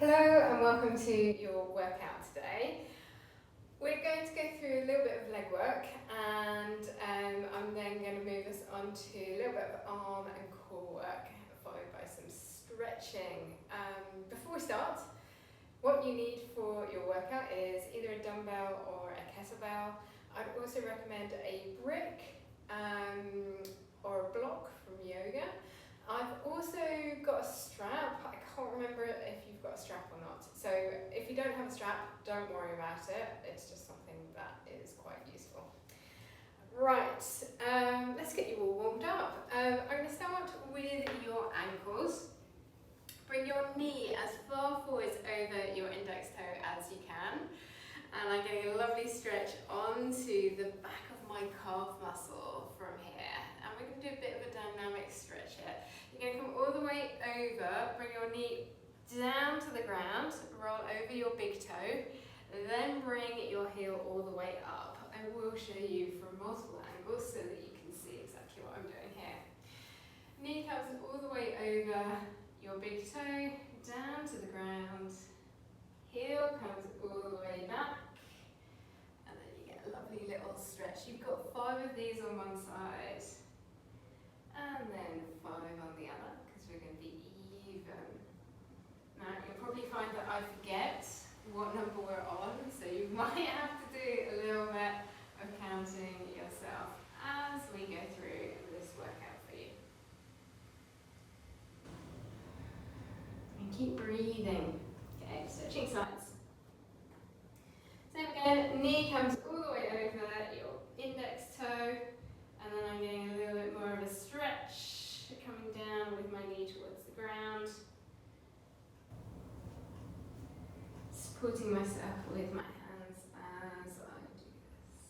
Hello and welcome to your workout today. We're going to go through a little bit of leg work and I'm then going to move us on to a little bit of arm and core work followed by some stretching. Before we start, what you need for your workout is either a dumbbell or a kettlebell. I'd also recommend a brick or a block from yoga. I've also got a strap. I can't remember if you've got a strap or not. So if you don't have a strap, don't worry about it. It's just something that is quite useful. Right, let's get you all warmed up. I'm going to start with your ankles. Bring your knee as far forwards over your index toe as you can. And I'm getting a lovely stretch onto the back of my calf muscle from here. And we're going to do a bit of a dynamic stretch here. You're going to come all the way over, bring your knee down to the ground, roll over your big toe, then bring your heel all the way up. I will show you from multiple angles so that you can see exactly what I'm doing here. Knee comes all the way over your big toe, down to the ground, heel comes all the way back, and then you get a lovely little stretch. You've got 5 of these on one side, and then 5 on the other, because we're going to be even. Now, you'll probably find that I forget what number we're on, so you might have to do a little bit of counting yourself as we go through this workout for you. And keep breathing. Okay, switching sides. Same again, knee comes all the way over your index toe, and then I'm getting a little bit more of a stretch, coming down with my knee towards the ground. Supporting myself with my hands as I do this.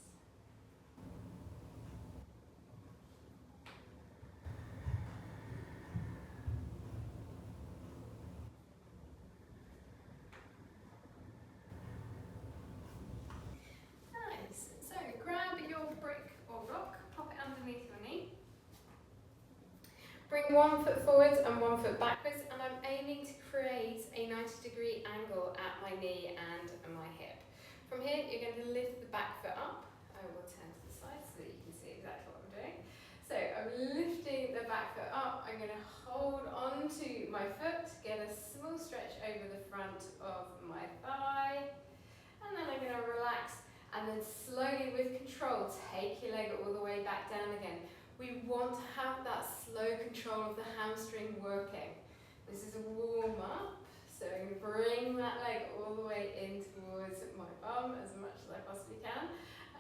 Nice. So grab your brick or block, pop it underneath your knee. Bring 1 foot forwards and 1 foot backwards, and I'm aiming to create a 90-degree angle at my knee and my hip. From here, you're going to lift the back foot up. I will turn to the side so that you can see exactly what I'm doing. So I'm lifting the back foot up. I'm going to hold onto my foot, get a small stretch over the front of my thigh, and then I'm going to relax, and then slowly with control, take your leg all the way back down again. We want to have that slow control of the hamstring working. This is a warm-up, so I'm going to bring that leg all the way in towards my bum as much as I possibly can.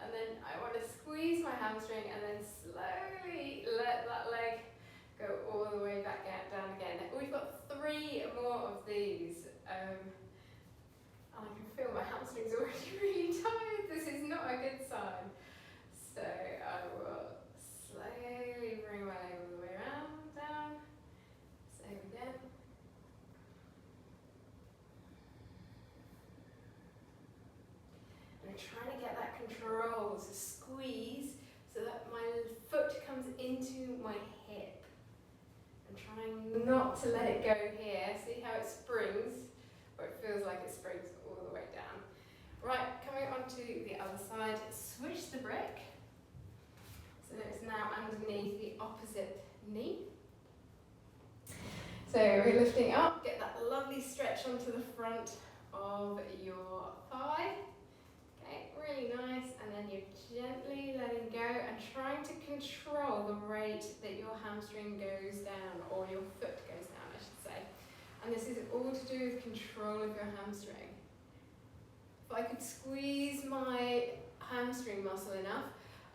And then I want to squeeze my hamstring and then slowly let that leg go all the way back down again. We've got 3 more of these. And I can feel my hamstrings already really tired. This is not a good sign. So I will slowly bring my leg all the way around, down. Same again. And I'm trying to get that control to squeeze so that my foot comes into my hip. I'm trying not to let it go here. See how it springs? Or it feels like it springs all the way down. Right, coming onto the other side, switch the brick. So it's now underneath the opposite knee. So we're lifting up, get that lovely stretch onto the front of your thigh. Okay, really nice. And then you're gently letting go and trying to control the rate that your hamstring goes down, or your foot goes down, I should say. And this is all to do with control of your hamstring. If I could squeeze my hamstring muscle enough,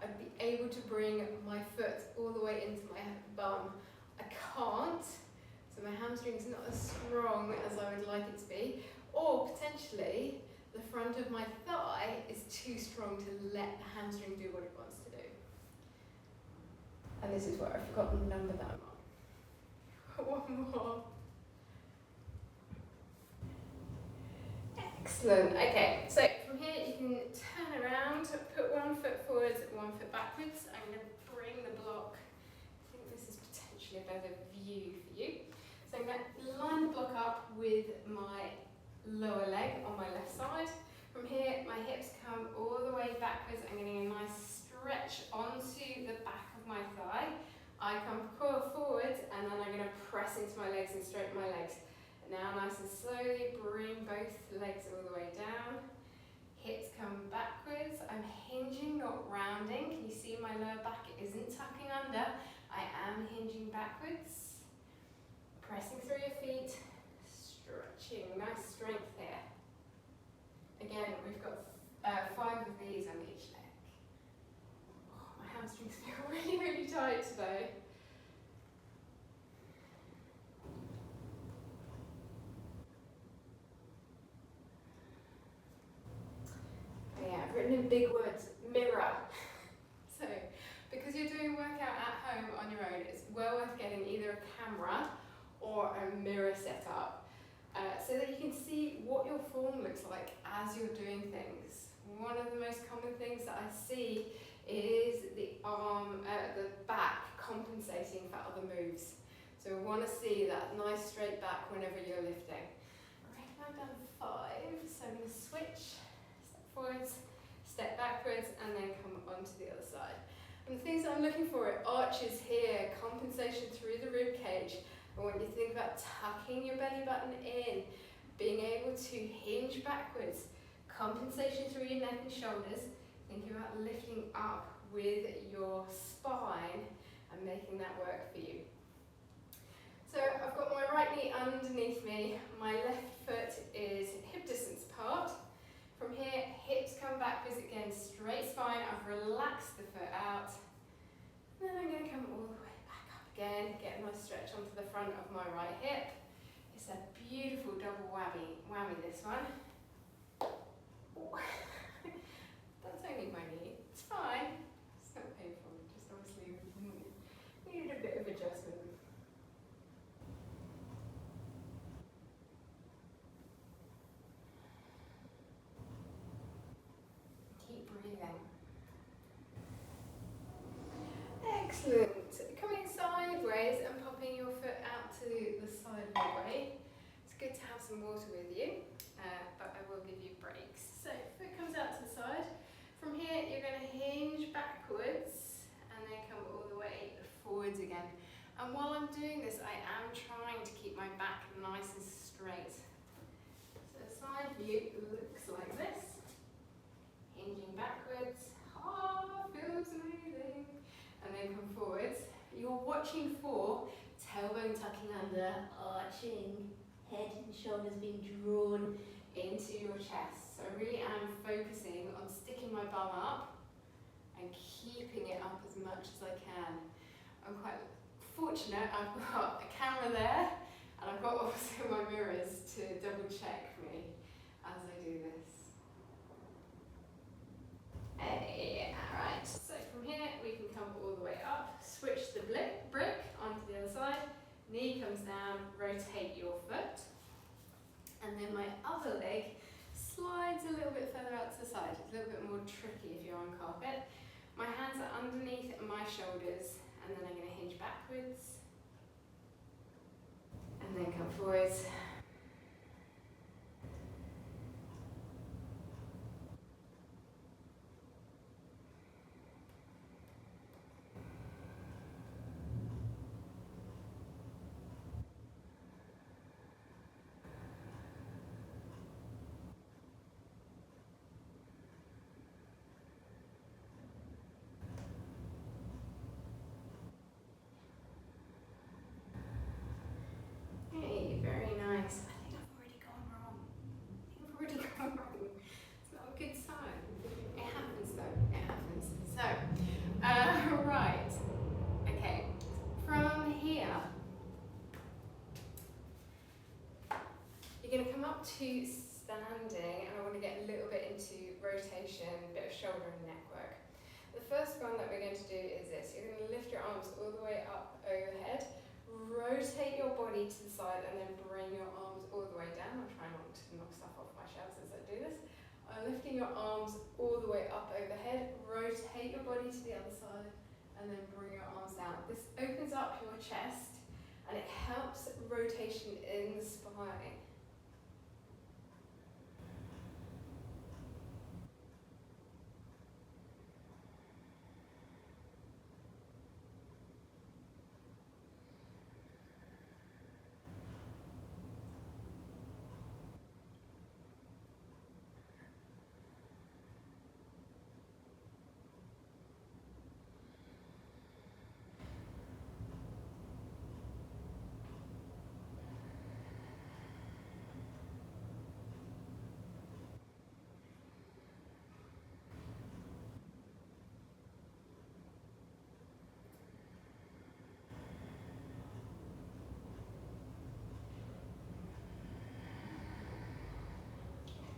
I'd be able to bring my foot all the way into my bum. I can't, so my hamstring is not as strong as I would like it to be, or potentially the front of my thigh is too strong to let the hamstring do what it wants to do. And this is where I've forgotten the number that I'm on. 1 more. Excellent. Okay, so from here you can turn around, put 1 foot forwards, 1 foot backwards. I'm going to bring the block. I think this is potentially a better view for you. So I'm going to line the block up with my lower leg on my left side. From here, my hips come all the way backwards. I'm getting a nice stretch onto the back of my thigh. I come forwards and then I'm going to press into my legs and straighten my legs. Now nice and slowly bring both legs all the way down. Hips come backwards. I'm hinging, not rounding. Can you see my lower back isn't tucking under? I am hinging backwards. Pressing through your feet. Stretching. Nice strength here. Again, we've got 5 of these on each leg. Oh, my hamstrings feel really, really tight today. Yeah, I've written in big words, mirror. So, because you're doing a workout at home on your own, it's well worth getting either a camera or a mirror set up so that you can see what your form looks like as you're doing things. One of the most common things that I see is the arm, the back compensating for other moves. So we want to see that nice straight back whenever you're lifting. Right, I've done 5, so I'm going to switch. Forwards, step backwards, and then come onto the other side. And the things that I'm looking for are arches here, compensation through the rib cage. I want you to think about tucking your belly button in, being able to hinge backwards, compensation through your neck and shoulders, thinking about lifting up with your spine and making that work for you. So I've got my right knee underneath me, my left foot is hip distance apart. From here, hips come backwards again, straight spine. I've relaxed the foot out. And then I'm going to come all the way back up again, get a nice stretch onto the front of my right hip. It's a beautiful double whammy this one. Oh. That's only my knee. It's fine. It's not painful, just obviously needed a bit of adjustment. Keep breathing. Excellent. Coming sideways and popping your foot out to the side of your way. It's good to have some water with you, but I will give you breaks. So foot comes out to the side. From here, you're going to hinge backwards and then come all the way forwards again. And while I'm doing this, I am trying to keep my back nice and straight. So the side view looks like this. Hinging backwards. Ah, feels amazing. And then come forwards. You're watching for tailbone tucking under, arching, head and shoulders being drawn into your chest. So I really am focusing on sticking my bum up and keeping it up as much as I can. I'm quite fortunate, I've got a camera there and I've got also my mirrors to double check me as I do this. Hey, alright, so from here we can come all the way up, switch the brick onto the other side, knee comes down, rotate your foot, and then my other leg slides a little bit further out to the side. It's a little bit more tricky if you're on carpet. My hands are underneath my shoulders, and then I'm going to hinge backwards, and then come forwards. Hey, very nice. I think I've already gone wrong. It's not a good sign. It happens though, it happens. So, right. Okay, from here, you're going to come up to standing, and I want to get a little bit into rotation, a bit of shoulder and neck work. The first one that we're going to do is this. You're going to lift your arms all the way up overhead, rotate your body to the side, and then bring your arms all the way down. I'll try not to knock stuff off my shelves as I do this. Lifting your arms all the way up overhead, rotate your body to the other side, and then bring your arms down. This opens up your chest, and it helps rotation in the spine.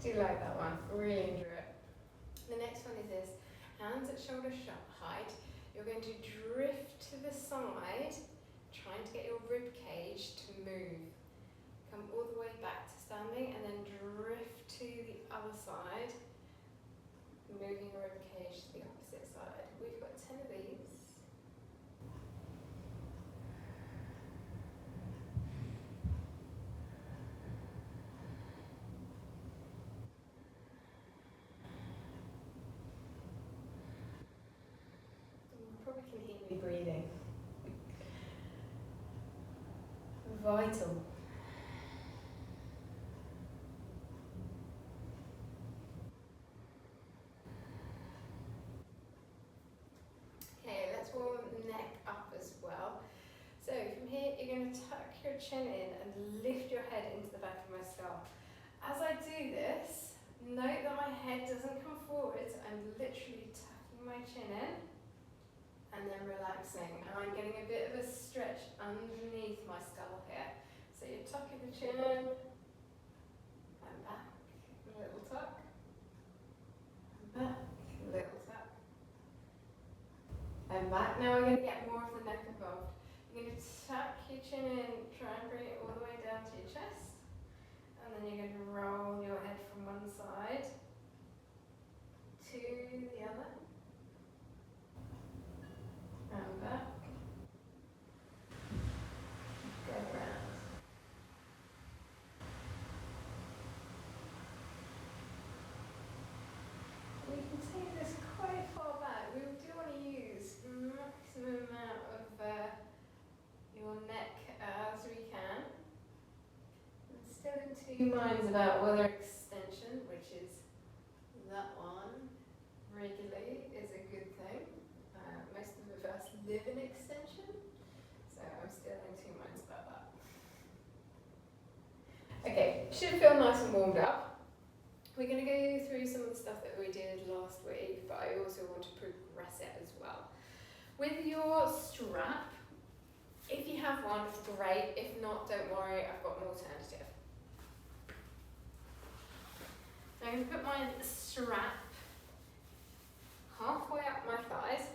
Do you like that one? Really enjoy it. The next one is this. Hands at shoulder height. You're going to drift to the side, trying to get your rib cage to move. Come all the way back to standing and then drift to the other side, moving your rib cage to the opposite side. We've got 10 of these. You probably can hear me breathing. Vital. Okay, let's warm the neck up as well. So from here, you're going to tuck your chin in and lift your head into the back of my skull. As I do this, note that my head doesn't come forwards. I'm literally tucking my chin in and then relaxing. And I'm getting a bit of a stretch underneath my skull here. So you're tucking the chin in and back, a little tuck, and back, a little tuck, and back. Now we're going to get more of the neck involved. You're going to tuck your chin in, try and bring it all the way down to your chest, and then you're going to roll your head from one side to the other, and back, go around. We can take this quite far back. We do want to use maximum amount of your neck as we can. I'm still in two minds about whether extension, which is that one, regularly is a good thing. Most of us live in extension, so I'm still in two minds about that. Okay, should feel nice and warmed up. We're going to go through some of the stuff that we did last week, but I also want to progress it as well. With your strap, if you have one, great. If not, don't worry, I've got an alternative. I'm going to put my strap halfway up my thighs.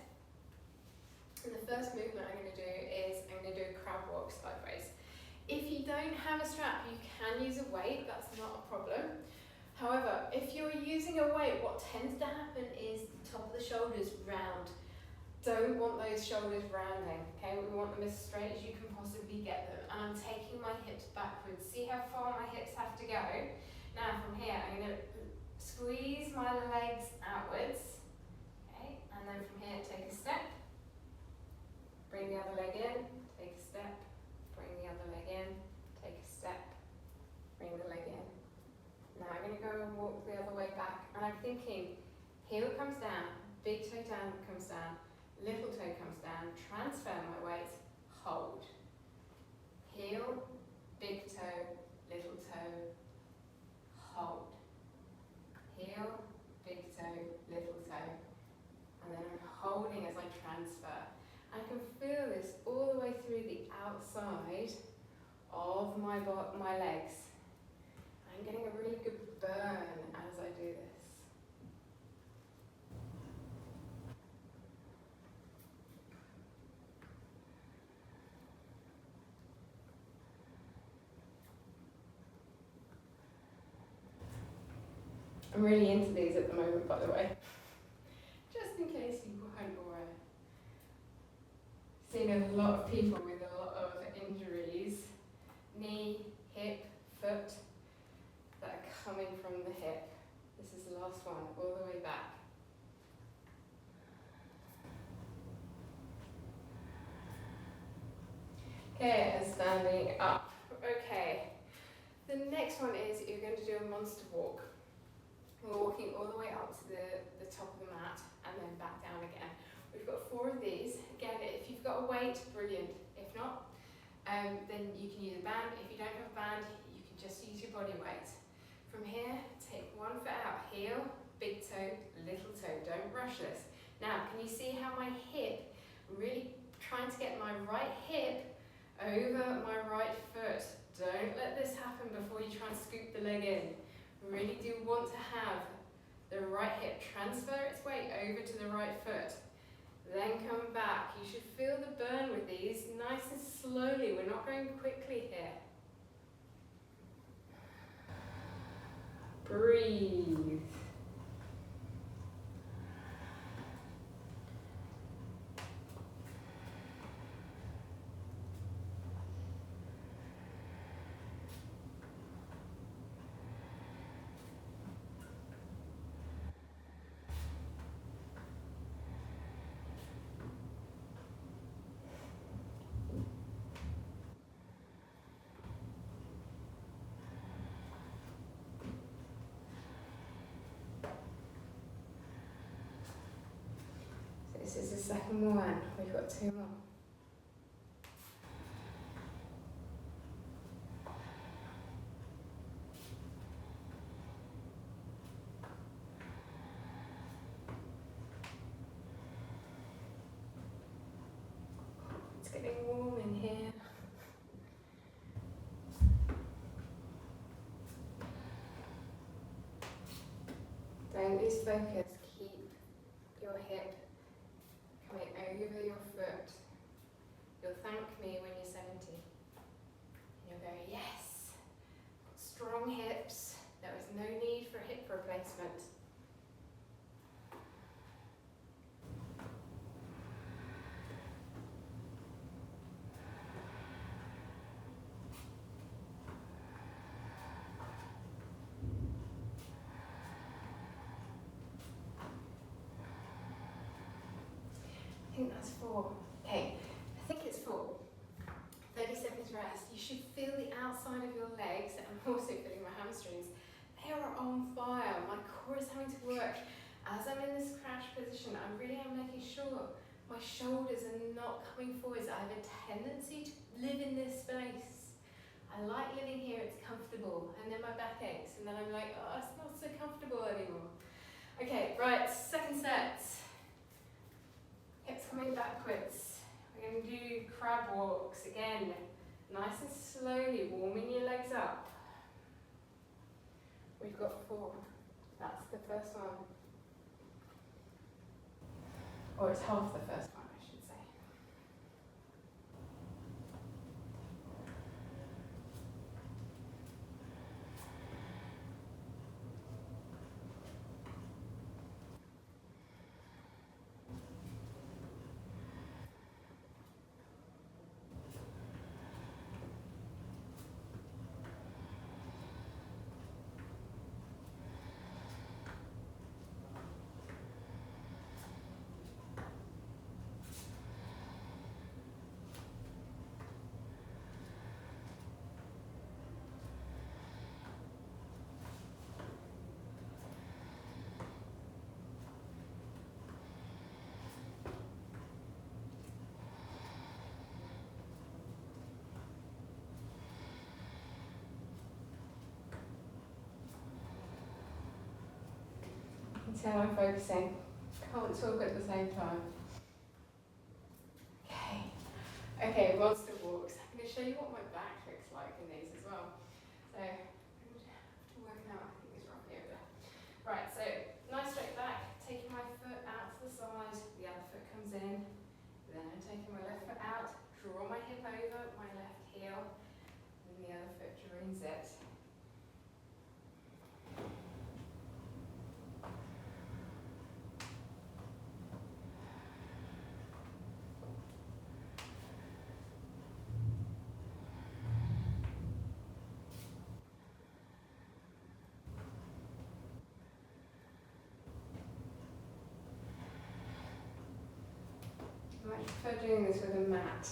And the first movement I'm going to do is I'm going to do a crab walk sideways. If you don't have a strap, you can use a weight, that's not a problem. However, if you're using a weight, what tends to happen is the top of the shoulders round. Don't want those shoulders rounding, okay? We want them as straight as you can possibly get them. And I'm taking my hips backwards. See how far my hips have to go? Now from here, I'm going to squeeze my legs outwards, okay? And then from here, take a step. Bring the other leg in, take a step. Bring the other leg in, take a step. Bring the leg in. Now I'm going to go and walk the other way back. And I'm thinking, heel comes down, big toe down comes down, little toe comes down, transfer my weight, hold. Heel, big toe, little toe, hold. Heel, big toe, little toe. And then I'm holding as I transfer. I can feel this all the way through the outside of my legs. I'm getting a really good burn as I do this. I'm really into these at the moment, by the way. Just in case you weren't aware. Seeing a lot of people with a lot of injuries, knee, hip, foot, that are coming from the hip. This is the last one, all the way back. Okay, and standing up. Okay, the next one is you're going to do a monster walk. We're walking all the way up to the top of the mat and then back down again. We've got 4 of these. Again, if you've got a weight, brilliant. If not, then you can use a band. If you don't have a band, you can just use your body weight. From here, take one foot out, heel, big toe, little toe. Don't rush this. Now, can you see how my hip, really trying to get my right hip over my right foot. Don't let this happen before you try and scoop the leg in. Really do want to have the right hip transfer its weight over to the right foot. Then come back. You should feel the burn with these, nice and slowly. We're not going quickly here. Breathe. This is the second one. We've got 2 more. It's getting warm in here. Don't lose focus. Keep your hip coming over your foot. You'll thank me when you're 70. And you'll go, yes, got strong hips. There was no need for hip replacement. I think that's 4. Okay, I think it's 4. 30 seconds rest. You should feel the outside of your legs, and I'm also feeling my hamstrings. They are on fire. My core is having to work. As I'm in this crash position, I really am making sure my shoulders are not coming forwards. I have a tendency to live in this space. I like living here, it's comfortable, and then my back aches, and then I'm like, oh, it's not so comfortable anymore. Okay, right, second set. Hips coming backwards. We're going to do crab walks again, nice and slowly, warming your legs up. We've got 4. That's the first one. Or it's half the first one, I should say. So I'm focusing. Can't talk at the same time. Okay, monster walks. I'm going to show you what my back looks like in these as well. So I'm going to have to work it out. I think it's roughly over there. Right, so nice straight back, taking my foot out to the side, the other foot comes in, then I'm taking my left foot out, draw my hip over my left heel, and the other foot joins it. I much prefer doing this with a mat.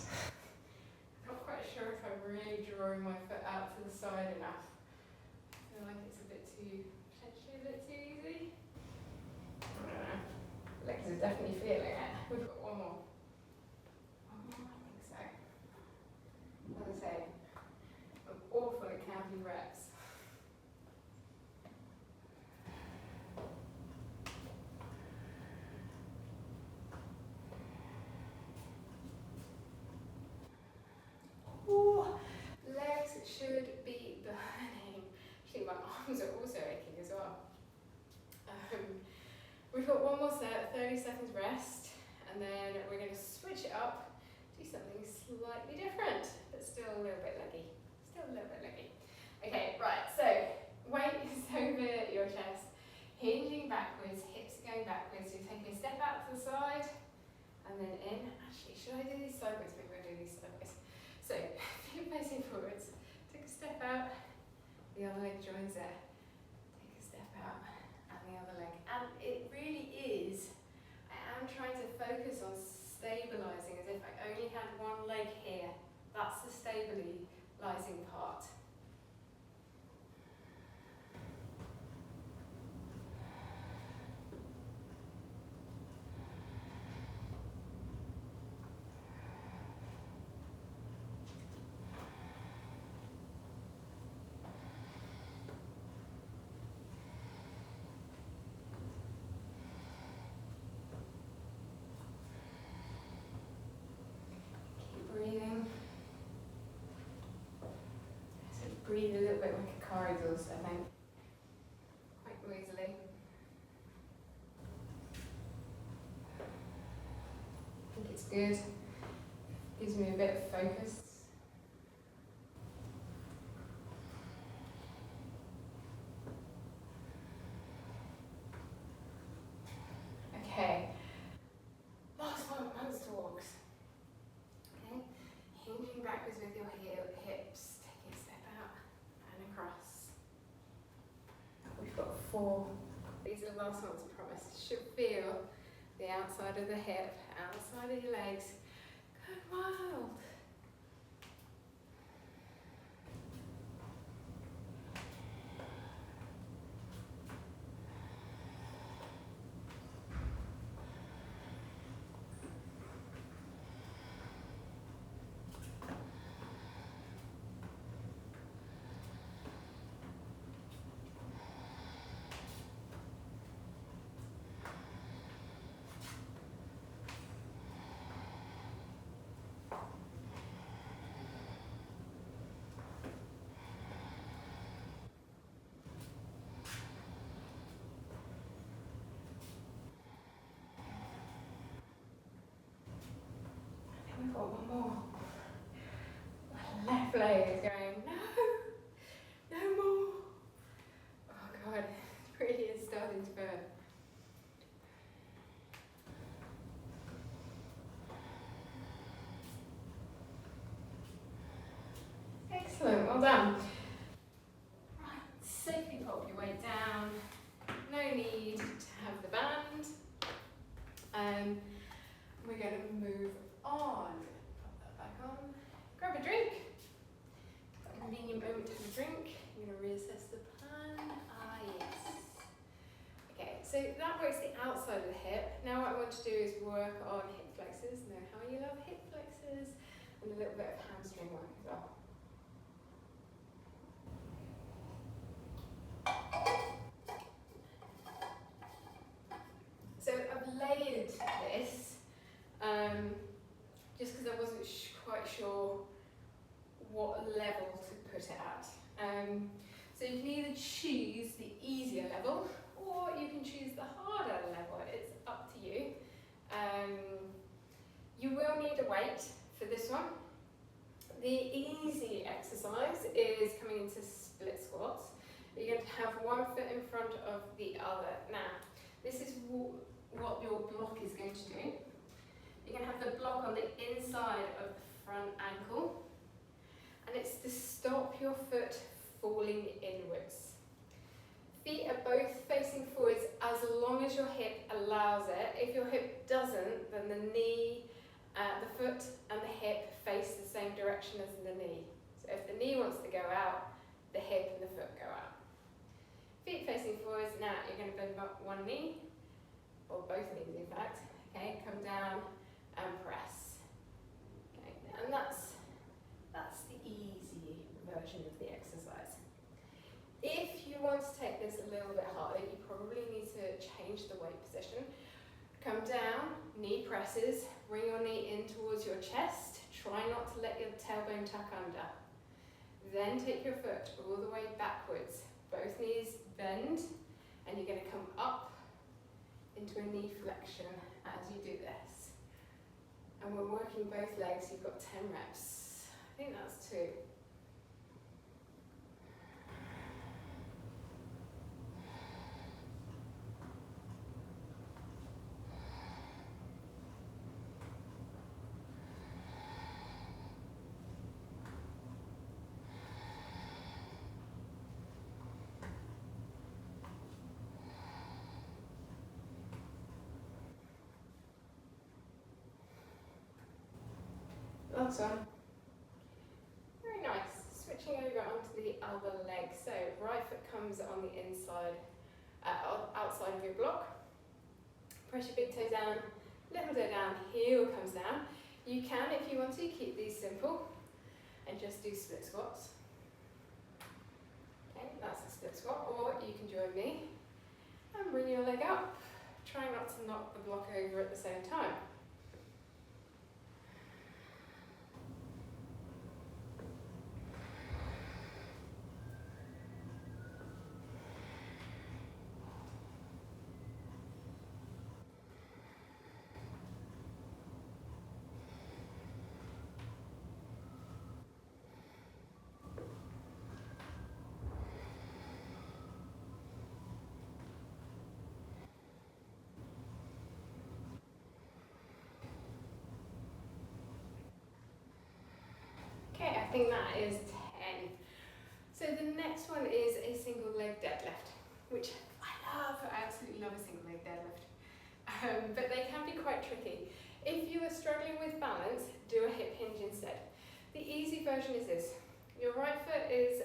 I'm not quite sure if I'm really drawing my foot out to the side enough. I feel like it's a bit too, potentially a bit too easy. I don't know. Legs are definitely feeling it. We've got one more. I think so. As I say, I'm awful at counting reps. Ooh, legs should be burning. Actually, my arms are also aching. got one more set, 30 seconds rest, and then we're going to switch it up, do something slightly different, but still a little bit leggy. Okay, right, so weight is over your chest, hinging backwards, hips are going backwards, so you're taking a step out to the side, and then in. Actually, should I do these sideways? Maybe I'll do these sideways. So, feet facing forwards, take a step out, the other leg joins there. Take a step out, and the other leg. And it really is, I am trying to focus on stabilising as if I only had one leg here. That's the stabilising part. Breathing. So breathe a little bit like a car exhaust, I think. Quite noisily. I think it's good. Gives me a bit of focus. Okay. Last one, monster walks. Hinging backwards with your hips, taking a step out and across. We've got 4. These are the last ones, I promise. You should feel the outside of the hip, outside of your legs. Go wild. We've got one more. My left leg is going, no more. Oh God, it really is starting to burn. Excellent, well done. Right, safely pop your weight down. No need to have the band. We're going to move on. Pop that back on. Grab a drink. Got a convenient moment to have a drink. You're going to reassess the plan. Yes. Okay, so that works the outside of the hip. Now what I want to do is work on hip flexors. Know how you love hip flexors. And a little bit of hamstring work as well. So I've layered this just because I wasn't quite sure what level to put it at. So you can either choose the easier level or you can choose the harder level. It's up to you. You will need a weight for this one. The easy exercise is coming into split squats. You're going to have one foot in front of the other. Now, this is what your block is going to do. You're going to have the block on the inside of the front ankle, and it's to stop your foot falling inwards. Feet are both facing forwards as long as your hip allows it. If your hip doesn't, then the knee, the foot and the hip face the same direction as the knee. So if the knee wants to go out, the hip and the foot go out. Feet facing forwards. Now you're going to bend up one knee, or both knees in fact. Okay, come down and press. Okay, and that's the easy version of the exercise. If you want to take this a little bit harder, you probably need to change the weight position. Come down, knee presses, bring your knee in towards your chest. Try not to let your tailbone tuck under. Then take your foot all the way backwards. Both knees bend, and you're going to come up into a knee flexion as you do this. And we're working both legs, you've got 10 reps. I think that's 2. Last one. Very nice. Switching over onto the other leg. So right foot comes on the inside, outside of your block. Press your big toe down, little toe down, heel comes down. You can, if you want to, keep these simple and just do split squats. Okay, that's a split squat. Or you can join me and bring your leg up. Try not to knock the block over at the same time. Okay, I think that is 10. So the next one is a single leg deadlift, which I love. I absolutely love a single leg deadlift. But they can be quite tricky. If you are struggling with balance, do a hip hinge instead. The easy version is this. Your right foot is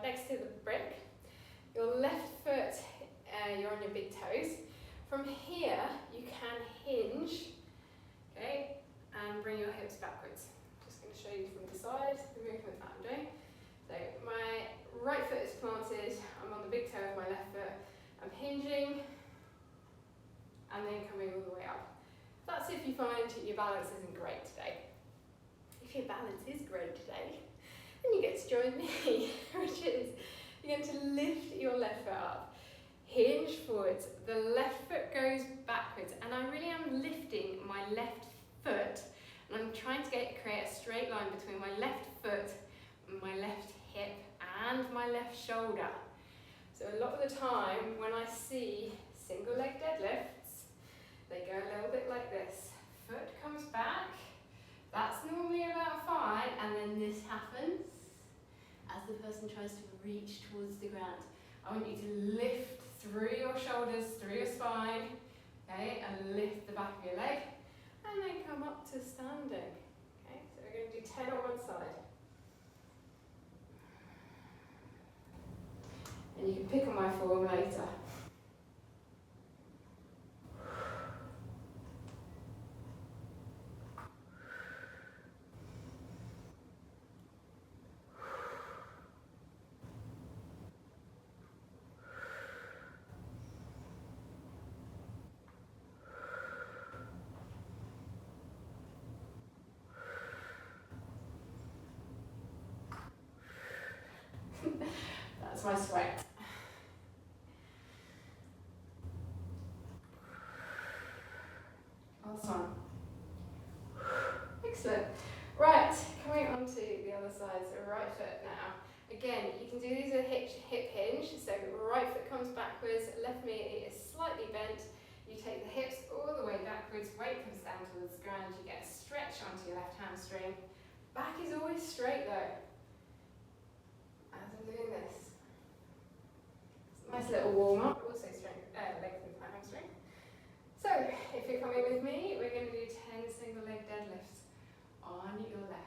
next to the brick. Your left foot, you're on your big toes. From here, you can hinge, okay, and bring your hips backwards. Show you from the side the movement that I'm doing. So my right foot is planted, I'm on the big toe of my left foot, I'm hinging and then coming all the way up. That's if you find your balance isn't great today. If your balance is great today, then you get to join me, which is you're going to lift your left foot up, hinge forwards, the left foot goes backwards, and I really am lifting my left foot. And I'm trying to create a straight line between my left foot, my left hip, and my left shoulder. So a lot of the time when I see single leg deadlifts, they go a little bit like this. Foot comes back, that's normally about 5, and then this happens as the person tries to reach towards the ground. I want you to lift through your shoulders, through your spine, okay, and lift the back of your leg. And then come up to standing. Okay, so we're going to do 10 on one side. And you can pick on my form later. That's my sweat. Last one. Excellent. Right, coming on to the other side, so right foot now. Again, you can do these with hip hinge, so right foot comes backwards, left knee is slightly bent. You take the hips all the way backwards, weight comes down towards the ground, you get a stretch onto your left hamstring. Back is always straight though, as I'm doing this. Nice little warm up, also lengthen my hamstring. So, if you're coming with me, we're going to do 10 single leg deadlifts on your left.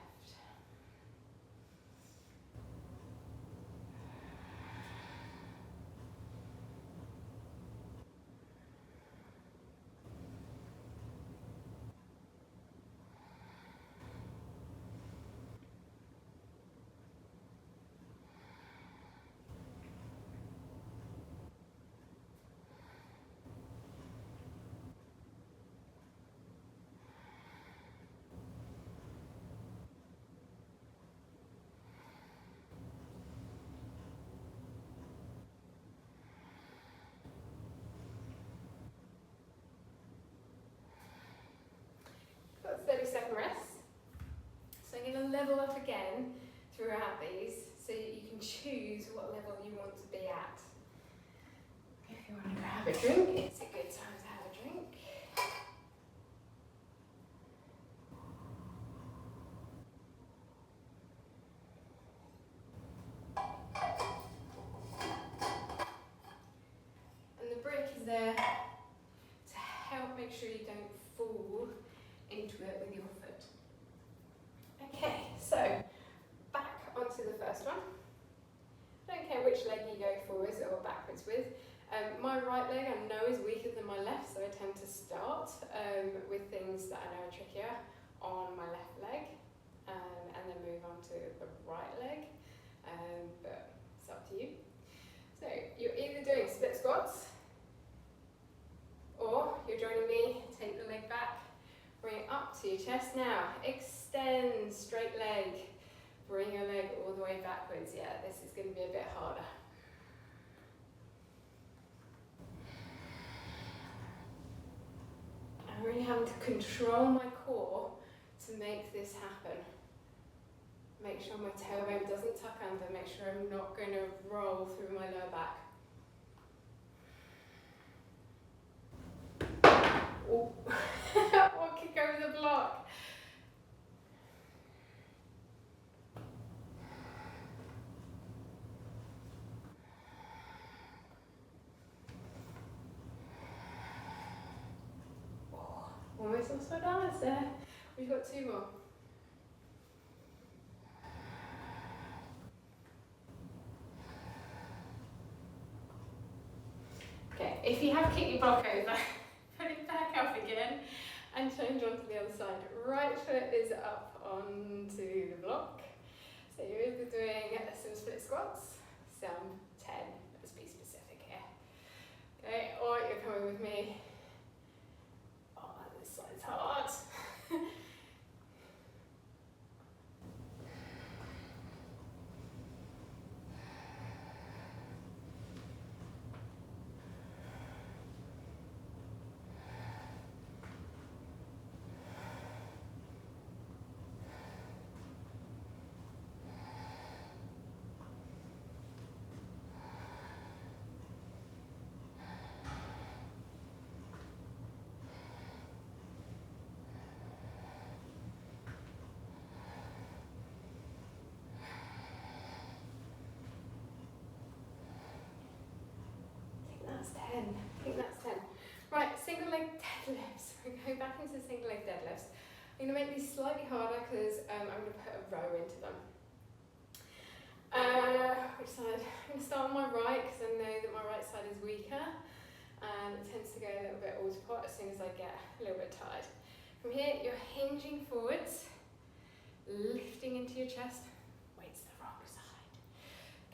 level up again throughout these so you can choose what level you want to be at. If you want to grab a drink, it's a good time to have a drink. And the break is there to help make sure you don't fall into it with your foot. Okay, so back onto the first one. I don't care which leg you go forwards or backwards with. My right leg I know is weaker than my left, so I tend to start with things that I know are trickier on my left leg and then move on to the right leg, but it's up to you. So you're either doing split squats or you're joining me, take the leg back, bring it up to your chest. Now extend, straight leg, bring your leg all the way backwards. Yeah, this is going to be a bit harder. I'm really having to control my core to make this happen. Make sure my tailbone doesn't tuck under, make sure I'm not going to roll through my lower back. Oh, or kick over the block. Almost lost my balance there. We've got two more. Okay, if you have kicked your block over, put it back up again and change onto the other side. Right foot is up onto the block. So you're either doing some split squats, some 10, let's be specific here. Okay, or you're coming with me. Oh, this side's hard. I think that's 10. Right, single leg deadlifts. We're going back into single leg deadlifts. I'm going to make these slightly harder because I'm going to put a row into them. Which side? I'm going to start on my right because I know that my right side is weaker and it tends to go a little bit autopilot as soon as I get a little bit tired. From here, you're hinging forwards, lifting into your chest. Weight's the wrong side.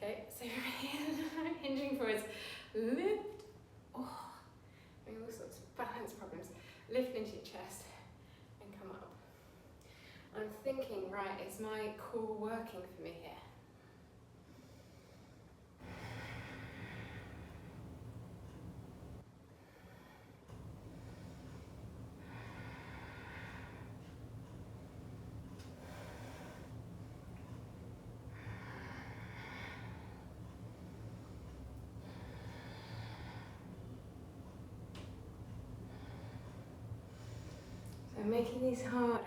Okay, so from here, hinging forwards, lift. Oh, having all sorts of balance problems. Lift into your chest and come up. I'm thinking, right, is my core working for me here? So making these harder,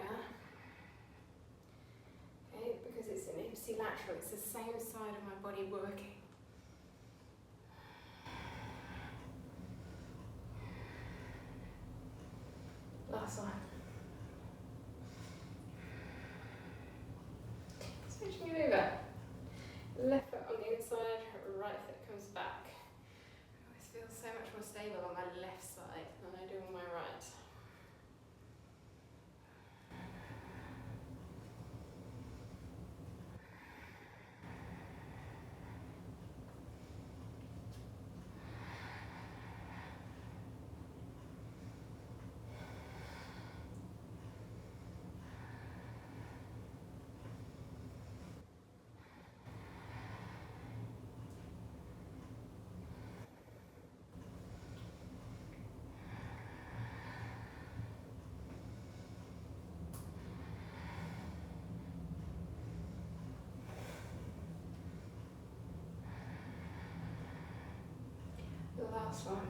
okay, because it's an ipsilateral, it's the same side of my body working. Last one. Switching it over. Left foot on the inside, right foot comes back. I always feel so much more stable on my left side than I do on my right. Last one.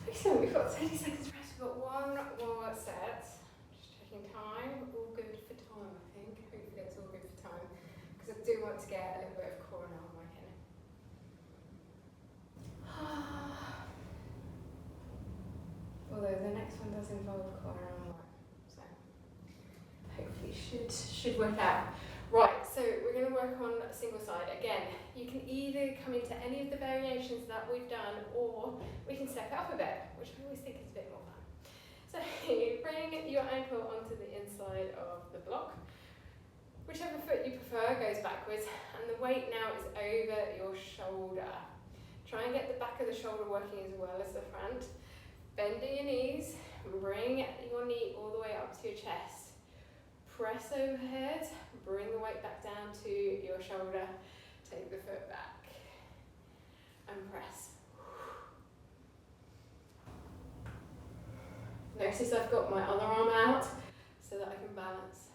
Excellent, we've got 30 seconds rest. We've got one more set. Just checking time. All good for time, I think. Hopefully it's all good for time. Because I do want to get a little bit of core and arm work in. Although the next one does involve core and arm work. So hopefully should work out. Right, so we're going to work on a single side. Again, you can either come into any of the variations that we've done, or we can step it up a bit, which I always think is a bit more fun. So you bring your ankle onto the inside of the block. Whichever foot you prefer goes backwards, and the weight now is over your shoulder. Try and get the back of the shoulder working as well as the front. Bending your knees, bring your knee all the way up to your chest. Press overhead, bring the weight back down to your shoulder, take the foot back, and press. Notice I've got my other arm out so that I can balance.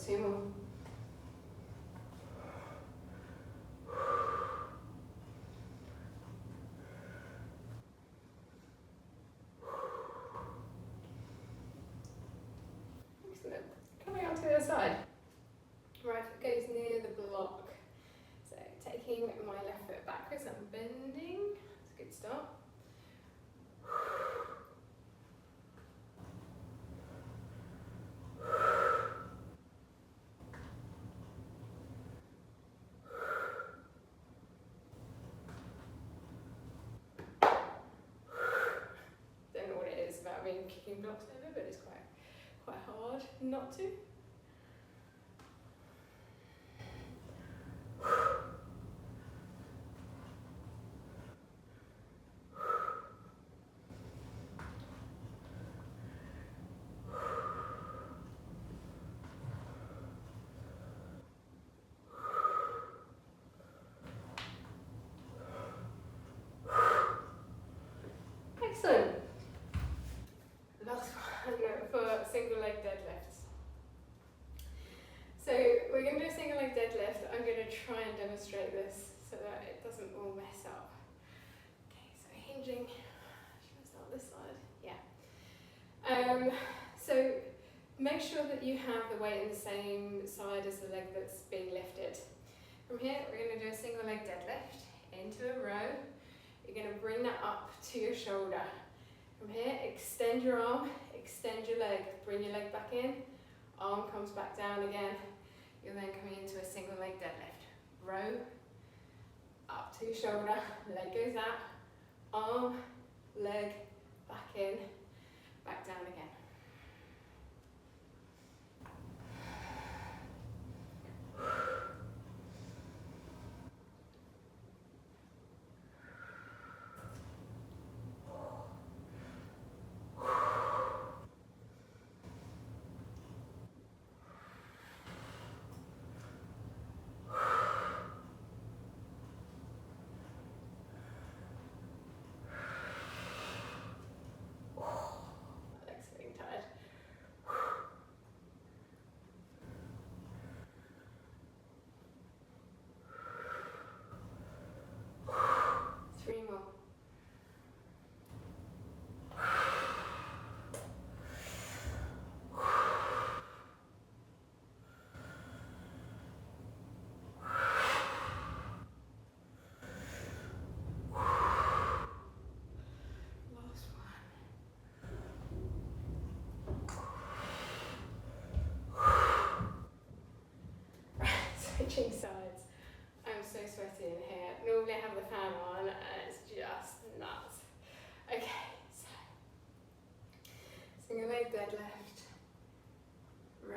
Two more. Excellent. Coming on to the other side. Right foot goes near the block. So taking my left foot backwards and bending. That's a good start. Kicking blocks over, but it's quite hard not to. Excellent. Last one for single leg deadlifts. So we're going to do a single leg deadlift. I'm going to try and demonstrate this so that it doesn't all mess up. Okay, so hinging. Should I start this side? Yeah. So make sure that you have the weight in the same side as the leg that's being lifted. From here, we're going to do a single leg deadlift into a row. You're going to bring that up to your shoulder. From here, extend your arm, extend your leg, bring your leg back in, arm comes back down again. You're then coming into a single leg deadlift. Row, up to your shoulder, leg goes out, arm, leg, back in, back down again. Three more. Last one. Right, switching sides. I'm so sweaty in here. Normally I have the fan on and it's just nuts. Okay, so single leg deadlift, row,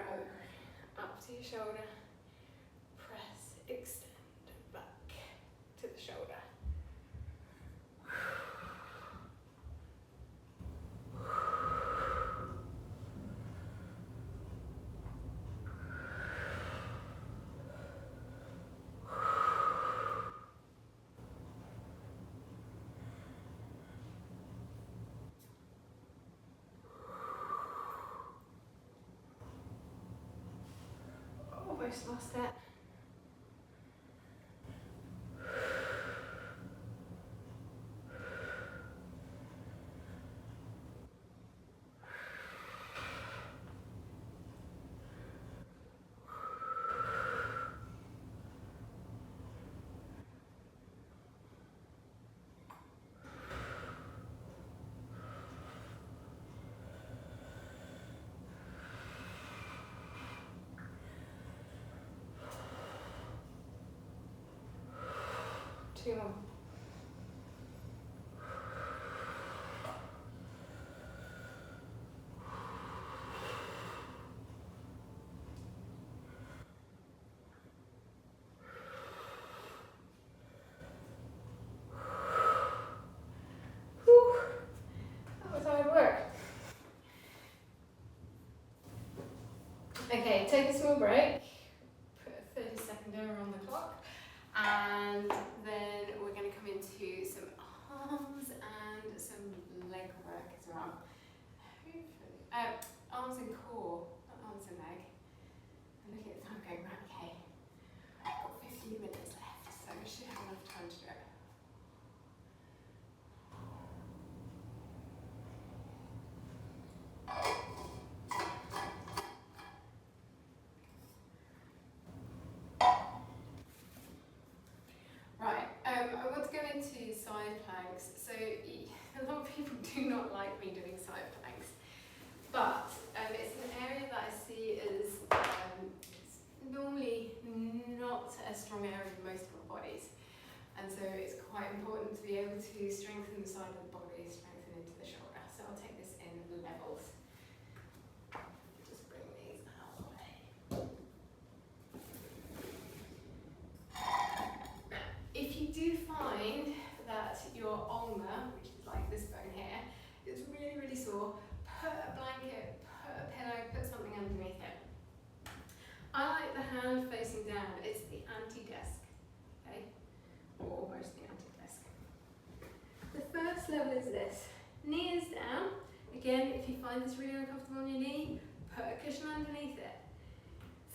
up to your shoulder, press, extend, back to the shoulder. almost lost it. Two more. Whew. That was hard work. Okay, take a small break. Put a 30-second timer on the clock. And then we're going to come into some arms and some leg work as well. Hopefully, arms and core, not arms and leg. I'm looking at the time going, right, okay, I've got 15 minutes left, so we should have enough time to do it. I want to go into side planks. So a lot of people do not like me doing side planks, but it's an area that I see as normally not a strong area in most of our bodies, and so it's quite important to be able to strengthen the side of the body, strengthen into the shoulder. So I'll take this in levels. Just bring these out of the way. If you do find that your ulnar, which is like this bone here, is really, really sore, put a blanket, put a pillow, put something underneath it. I like the hand facing down. It's the anti-desk, okay? Or almost the anti-desk. The first level is this. Knee is down. Again, if you find this really uncomfortable on your knee, put a cushion underneath it.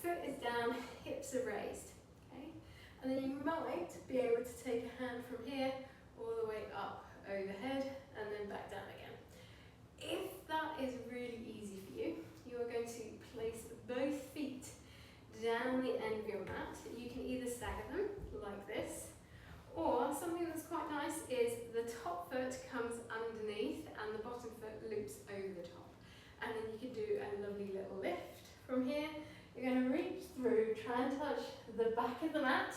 Foot is down, hips are raised. And then you might be able to take a hand from here all the way up overhead and then back down again. If that is really easy for you, you are going to place both feet down the end of your mat. You can either stagger them like this, or something that's quite nice is the top foot comes underneath and the bottom foot loops over the top. And then you can do a lovely little lift from here. You're going to reach through, try and touch the back of the mat,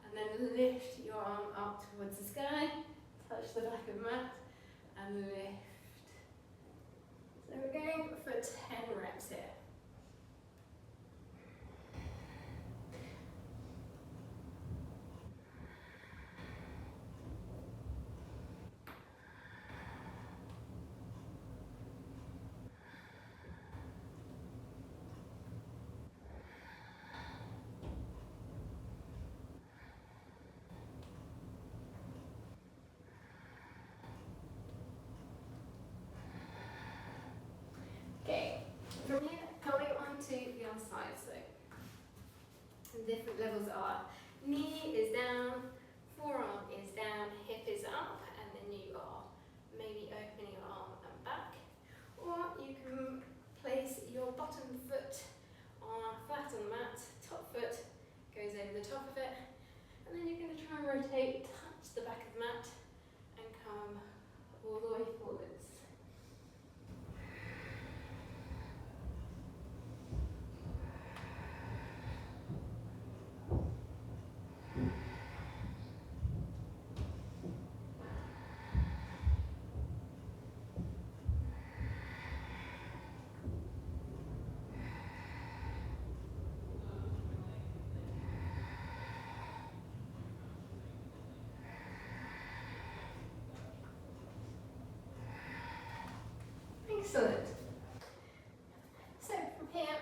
and then lift your arm up towards the sky, touch the back of the mat, and lift. So we're going for 10 reps here. From here, coming onto the other side, so the different levels are knee is down, forearm is down, hip is up, and then you are maybe opening your arm and back. Or you can place your bottom foot flat on the mat, top foot goes over the top of it, and then you're going to try and rotate, touch the back of the mat, and come all the way forwards. Excellent. So from here,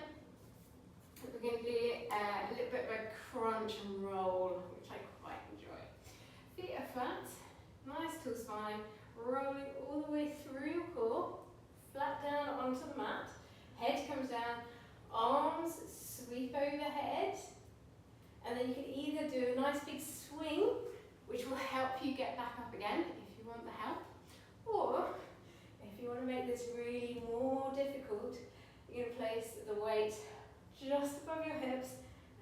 we're going to do a little bit of a crunch and roll, which I quite enjoy. Feet are flat, nice tall spine, rolling all the way through your core, flat down onto the mat, head comes down, arms sweep overhead. And then you can either do a nice big swing, which will help you get back up again if you want the help. Or if you want to make this really more difficult, you're going to place the weight just above your hips,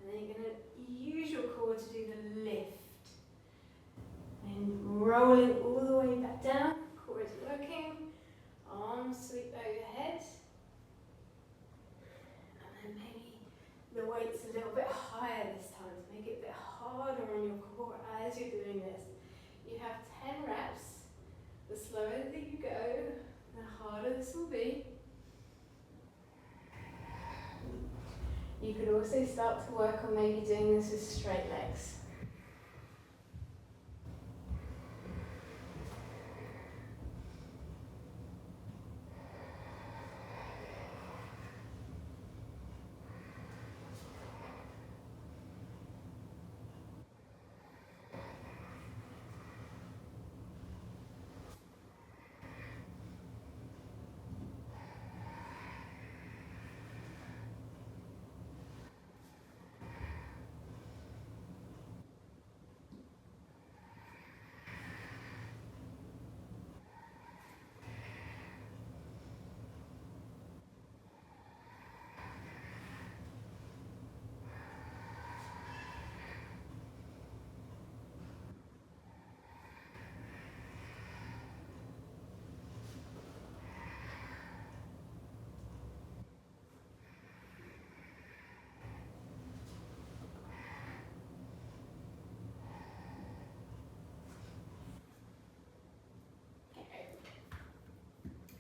and then you're going to use your core to do the lift. And rolling all the way back down, core is working, arms sweep overhead. And then maybe the weight's a little bit higher this time to make it a bit harder on your core as you're doing this. You have 10 reps. The slower that you go, the harder this will be. You could also start to work on maybe doing this with straight legs.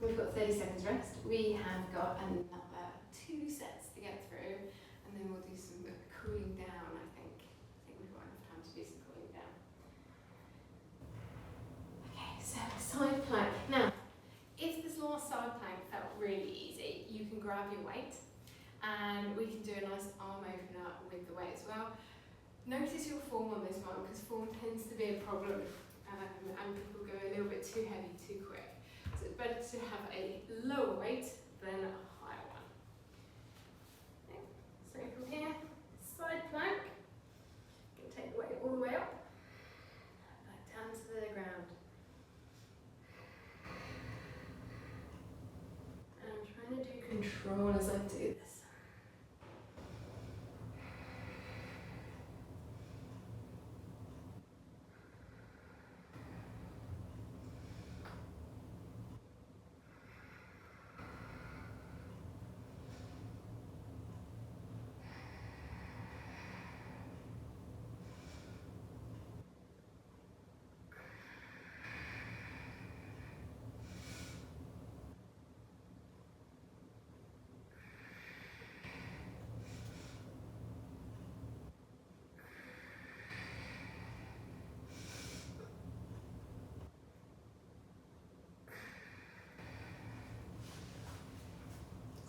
We've got 30 seconds rest. We have got another 2 sets to get through, and then we'll do some cooling down, I think. I think we've got enough time to do some cooling down. Okay, so side plank. Now, if this last side plank felt really easy, you can grab your weight, and we can do a nice arm opener with the weight as well. Notice your form on this one, because form tends to be a problem, and people go a little bit too heavy too quick. So it's better to have a lower weight than a higher one. Okay. So from here, side plank. You can take the weight all the way up, back down to the ground. And I'm trying to do control as I do this.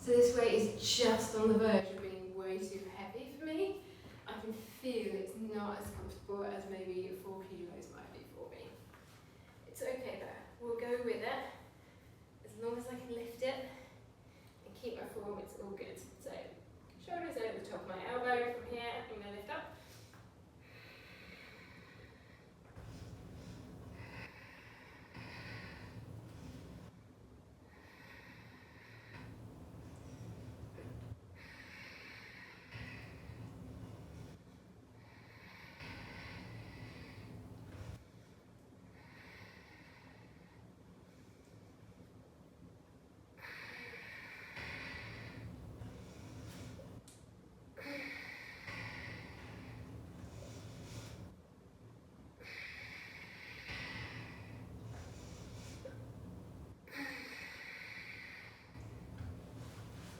So this weight is just on the verge of being way too heavy for me. I can feel it's not as comfortable as maybe 4 kilos might be for me. It's okay though, we'll go with it. As long as I can lift it and keep my form, it's all good. So shoulders over the top of my elbow from here, I'm going to lift up.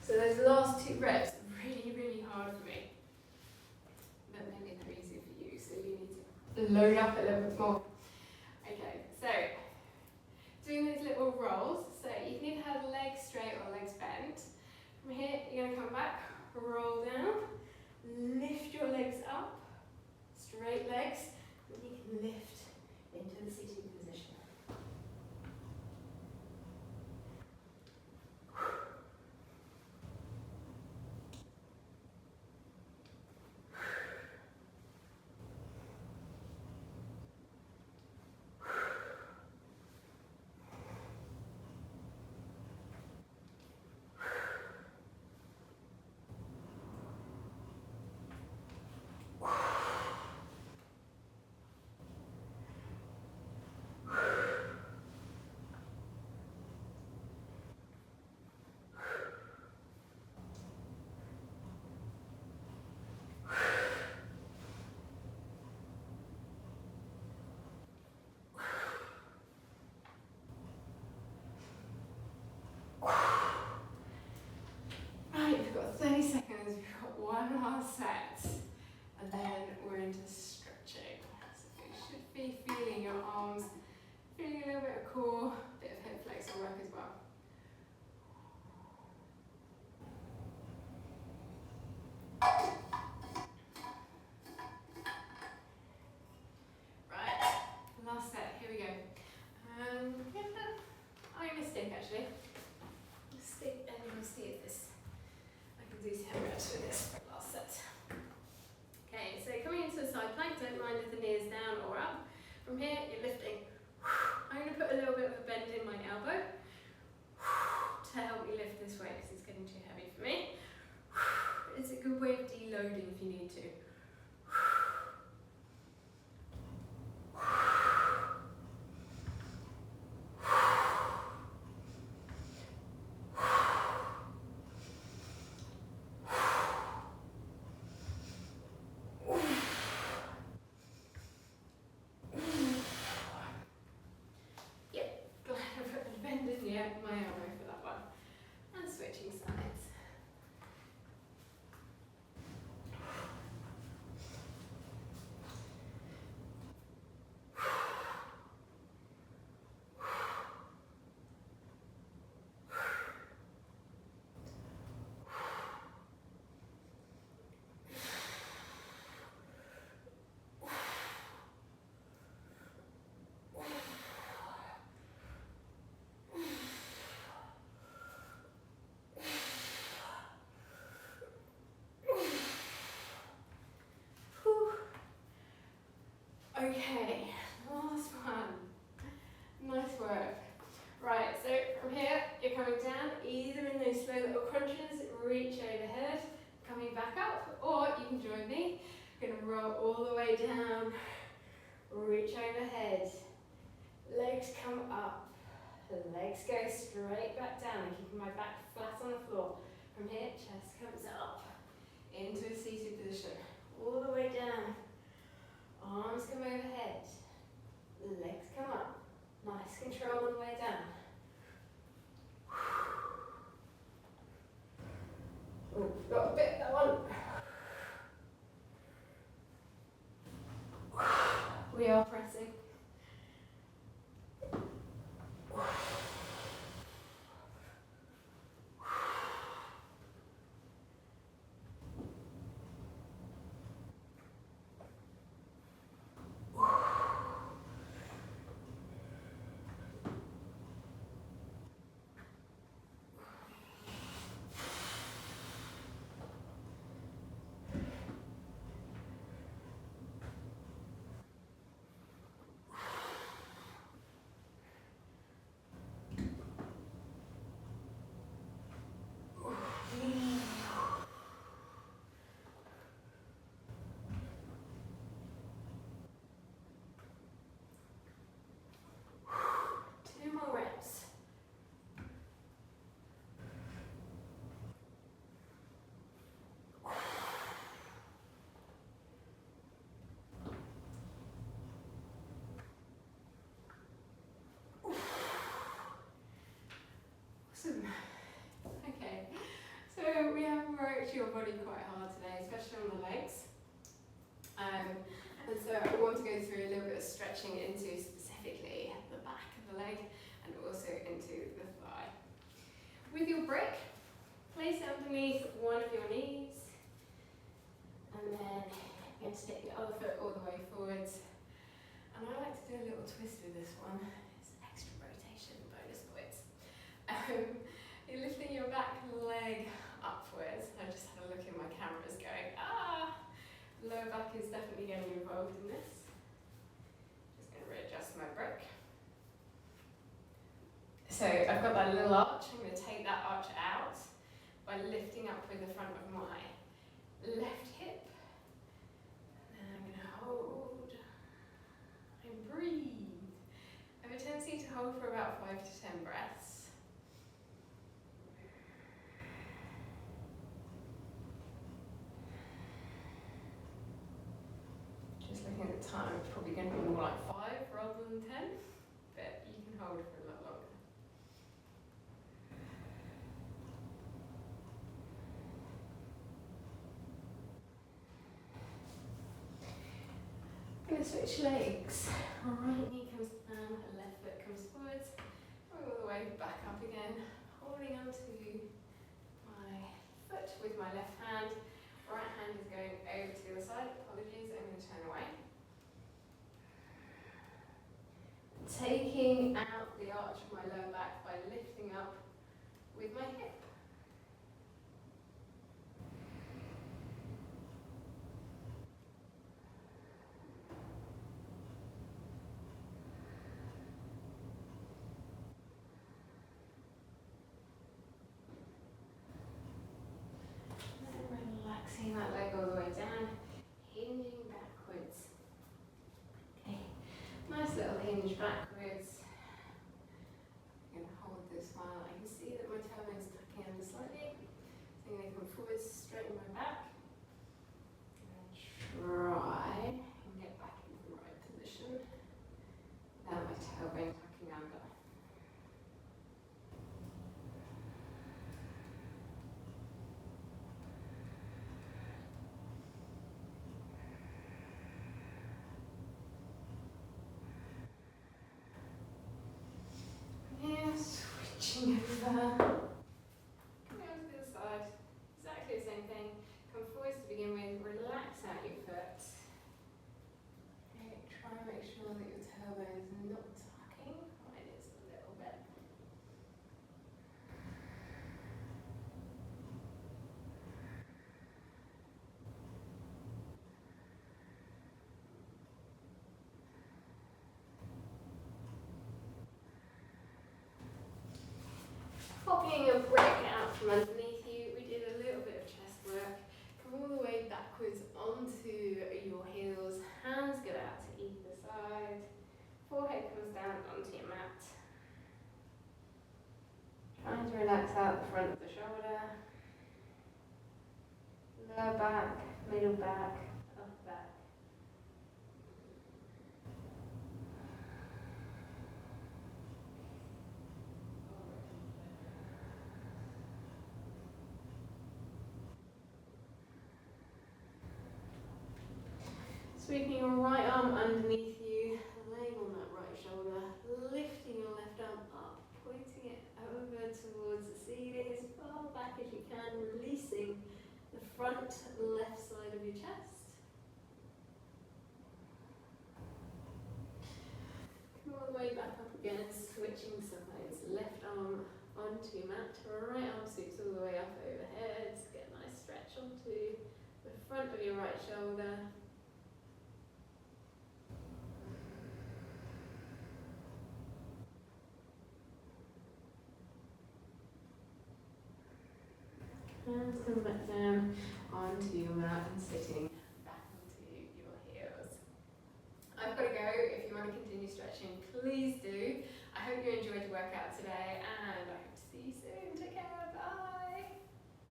So those last 2 reps are really, really hard for me. But maybe they're easier for you, so you need to load up a little bit more. Okay, so doing those little rolls. So you can either have legs straight or legs bent. From here, you're going to come back, roll down, lift your legs up, straight legs, and you can lift into the seating position. last set. And then we're into stretching. So you should be feeling your arms, feeling a little bit of core, a bit of hip flexor work as well. Right, last set, here we go. I'm gonna stick actually. Stick and we'll see if this, I can do 10 reps with this last set. Okay, so coming into the side plank, don't mind if the knee is down or up. From here, you're lifting. I'm going to put a little bit of a bend in my elbow to help me lift this weight because it's getting too heavy for me. It's a good way of deloading if you need to. My elbow for that one. And switching sides. Okay, last one. Nice work. Right, so from here, you're coming down, either in those slow little crunches, reach overhead, coming back up, or you can join me. You're gonna roll all the way down, reach overhead, legs come up, legs go straight back down, and keeping my back flat on the floor. From here, chest comes up, into a seated position, all the way down. Arms come overhead, legs come up, nice control on the way down. Oh, got a bit that one. We are pressing. Awesome. Okay, so we have worked your body quite hard today, especially on the legs. And so I want to go through a little bit of stretching into specifically the back of the leg and also into the thigh. With your brick, place it underneath one of your knees, and then you're going to take the other foot all the way forwards. And I like to do a little twist with this one. It's an extra rotation, bonus points. You're lifting your back leg upwards. I just had a look in my cameras going, lower back is definitely getting involved in this. Just going to readjust my brick. So I've got that little arch. I'm going to take that arch out by lifting up with the front of my left hip. And I'm going to hold and breathe. I have a tendency to hold for about 5 to 10 breaths. Just looking at the time, it's probably going to be more like 5 rather than 10, but you can hold for a lot longer. going to switch legs. Right knee comes down, left foot comes forwards. All the way back up again, holding onto my foot with my left hand. Right hand is going over to the other side. Apologies, I'm going to turn away. Taking out the arch of my lower back by lifting up with my hip. Relaxing that leg all the way down, hinging backwards. Okay, nice little hinge backwards. I'm going to hold this while I can see that my tailbone's tucking under slightly. So I'm going to come forwards, straighten my back. And try and get back into the right position without my tailbone tucking under. Switching over. Coming over to the other side. Exactly the same thing. Come forwards to begin with. Relax out your foot. Okay, try and make sure that your tailbone is not tucking. Mine is a little bit. Popping a brick out from underneath you, we did a little bit of chest work. Come all the way backwards onto your heels, hands go out to either side, forehead comes down onto your mat. Trying to relax out the front of the shoulder, lower back, middle back, upper back. Sweeping your right arm underneath you, laying on that right shoulder, lifting your left arm up, pointing it over towards the ceiling as far back as you can, releasing the front left side of your chest. Come all the way back up again, switching sides, left arm onto your mat, right arm sweeps all the way up overhead, get a nice stretch onto the front of your right shoulder. Hands come back down onto your mat and sitting back onto your heels. I've got to go. If you want to continue stretching, please do. I hope you enjoyed the workout today and I